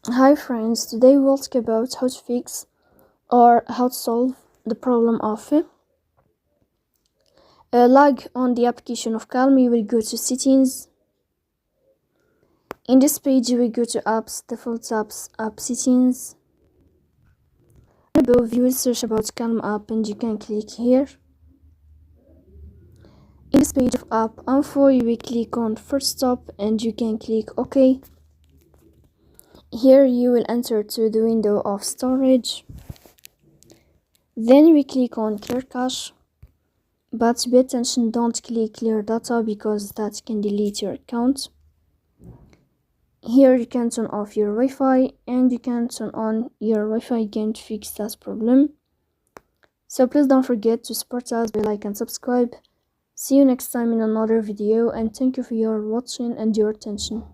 Hi friends, today we'll talk about how to fix or how to solve the problem of lag on the application of Calm. You will go to settings. In this page you will go to apps, default apps, app settings. Above you will search about Calm app and you can click here. In this page of app info you will click on first stop and you can click OK. Here you will enter to the window of storage. Then we click on clear cache, but pay attention, don't click clear data because that can delete your account. Here you can turn off your Wi-Fi and you can turn on your Wi-Fi again to fix that problem. So please don't forget to support us by like and subscribe. See you next time in another video, and thank you for your watching and your attention.